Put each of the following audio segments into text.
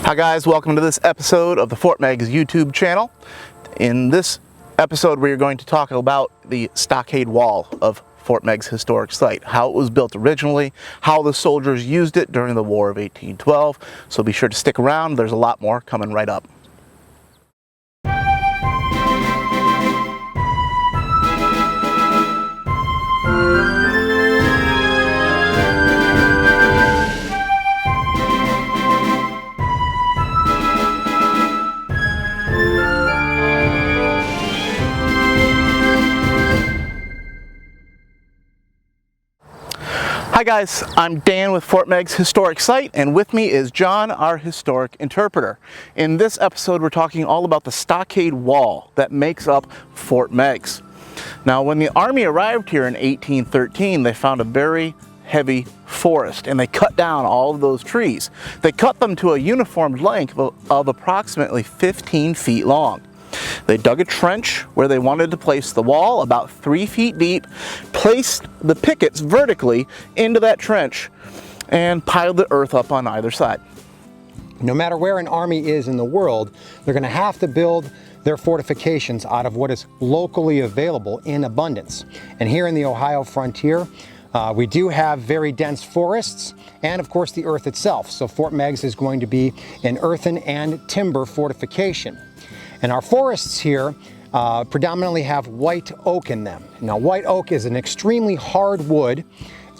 Hi guys, welcome to this episode of the Fort Meigs YouTube channel. In this episode we are going to talk about the Stockade Wall of Fort Meigs Historic Site, how it was built originally, how the soldiers used it during the War of 1812. So be sure to stick around, there's a lot more coming right up. Hi guys, I'm Dan with Fort Meigs Historic Site, and with me is John, our historic interpreter. In this episode we're talking all about the Stockade Wall that makes up Fort Meigs. Now when the Army arrived here in 1813, they found a very heavy forest and they cut down all of those trees. They cut them to a uniform length of approximately 15 feet long. They dug a trench where they wanted to place the wall about 3 feet deep, placed the pickets vertically into that trench, and piled the earth up on either side. No matter where an army is in the world, they're going to have to build their fortifications out of what is locally available in abundance. And here in the Ohio frontier, we do have very dense forests and of course the earth itself. So Fort Meigs is going to be an earthen and timber fortification. And our forests here predominantly have white oak in them. Now white oak is an extremely hard wood,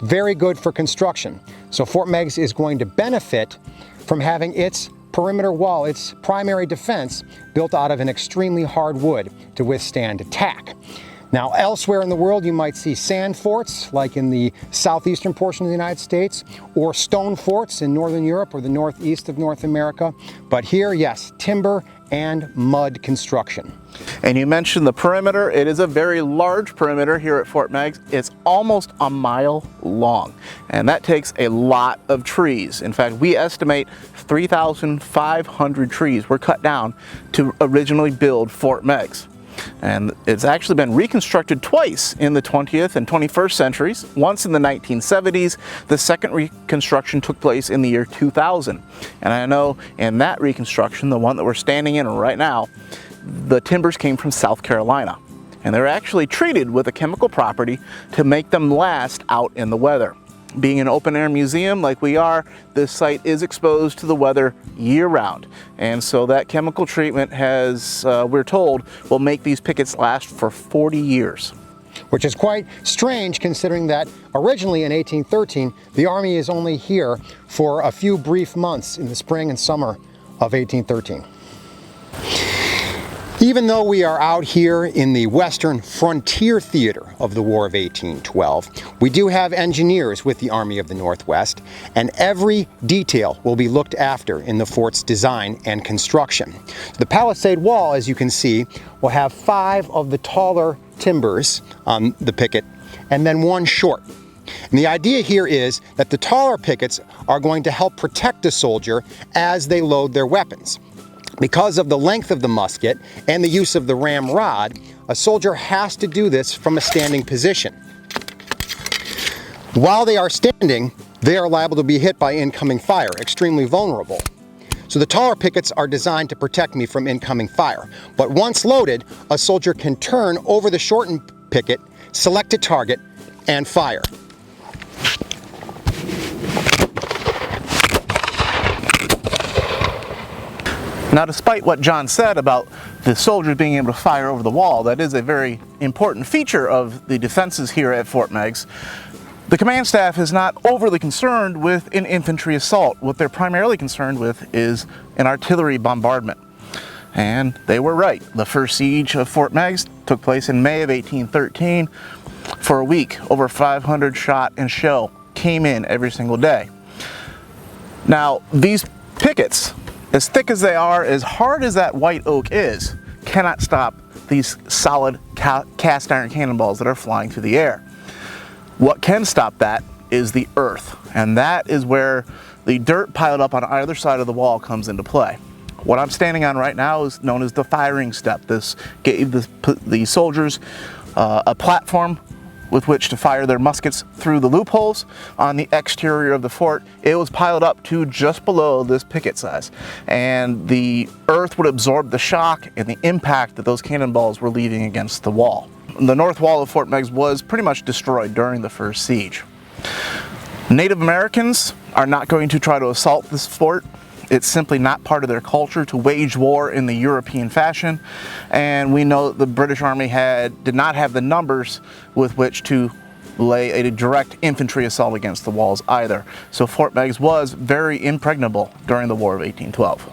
very good for construction. So Fort Meigs is going to benefit from having its perimeter wall, its primary defense, built out of an extremely hard wood to withstand attack. Now elsewhere in the world you might see sand forts, like in the southeastern portion of the United States, or stone forts in northern Europe or the northeast of North America. But here, yes, timber and mud construction. And you mentioned the perimeter. It is a very large perimeter here at Fort Meigs. It's almost a mile long, and that takes a lot of trees. In fact, we estimate 3,500 trees were cut down to originally build Fort Meigs. And it's actually been reconstructed twice in the 20th and 21st centuries. Once in the 1970s, the second reconstruction took place in the year 2000. And I know in that reconstruction, the one that we're standing in right now, the timbers came from South Carolina. And they're actually treated with a chemical property to make them last out in the weather. Being an open-air museum like we are, this site is exposed to the weather year-round. And so that chemical treatment has, we're told, will make these pickets last for 40 years. Which is quite strange considering that originally in 1813, the Army is only here for a few brief months in the spring and summer of 1813. Even though we are out here in the western frontier theater of the War of 1812, we do have engineers with the Army of the Northwest, and every detail will be looked after in the fort's design and construction. The palisade wall, as you can see, will have 5 of the taller timbers on the picket and then 1 short. And the idea here is that the taller pickets are going to help protect the soldier as they load their weapons. Because of the length of the musket and the use of the ramrod, a soldier has to do this from a standing position. While they are standing, they are liable to be hit by incoming fire, extremely vulnerable. So the taller pickets are designed to protect me from incoming fire. But once loaded, a soldier can turn over the shortened picket, select a target, and fire. Now, despite what John said about the soldiers being able to fire over the wall, that is a very important feature of the defenses here at Fort Meigs. The command staff is not overly concerned with an infantry assault. What they're primarily concerned with is an artillery bombardment. And they were right. The first siege of Fort Meigs took place in May of 1813. For a week, over 500 shot and shell came in every single day. Now, these pickets, as thick as they are, as hard as that white oak is, cannot stop these solid cast iron cannonballs that are flying through the air. What can stop that is the earth, and that is where the dirt piled up on either side of the wall comes into play. What I'm standing on right now is known as the firing step. This gave the soldiers a platform with which to fire their muskets through the loopholes on the exterior of the fort. It was piled up to just below this picket size, and the earth would absorb the shock and the impact that those cannonballs were leaving against the wall. The north wall of Fort Meigs was pretty much destroyed during the first siege. Native Americans are not going to try to assault this fort. It's simply not part of their culture to wage war in the European fashion, and we know that the British Army did not have the numbers with which to lay a direct infantry assault against the walls either. So Fort Meigs was very impregnable during the War of 1812.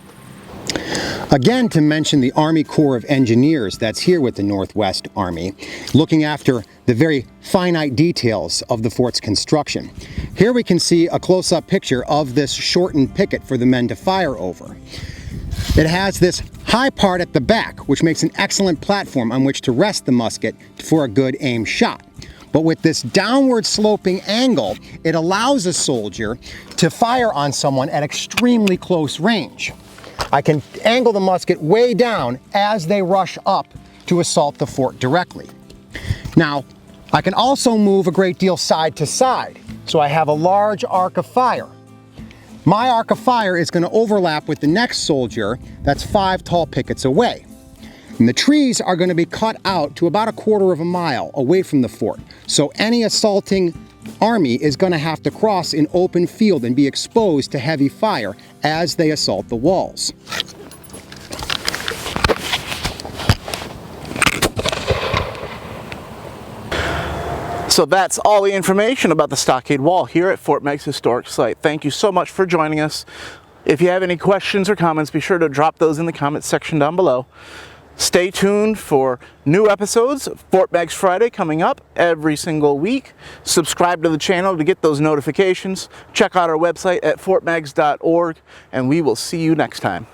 Again, to mention the Army Corps of Engineers that's here with the Northwest Army, looking after the very finite details of the fort's construction. Here we can see a close-up picture of this shortened picket for the men to fire over. It has this high part at the back, which makes an excellent platform on which to rest the musket for a good aim shot. But with this downward sloping angle, it allows a soldier to fire on someone at extremely close range. I can angle the musket way down as they rush up to assault the fort directly. Now, I can also move a great deal side to side, so I have a large arc of fire. My arc of fire is going to overlap with the next soldier that's 5 tall pickets away. And the trees are going to be cut out to about 1/4 mile away from the fort, so any assaulting army is going to have to cross an open field and be exposed to heavy fire as they assault the walls. So that's all the information about the Stockade Wall here at Fort Meigs Historic Site. Thank you so much for joining us. If you have any questions or comments, be sure to drop those in the comments section down below. Stay tuned for new episodes of Fort Meigs Friday coming up every single week. Subscribe to the channel to get those notifications. Check out our website at fortmeigs.org, and we will see you next time.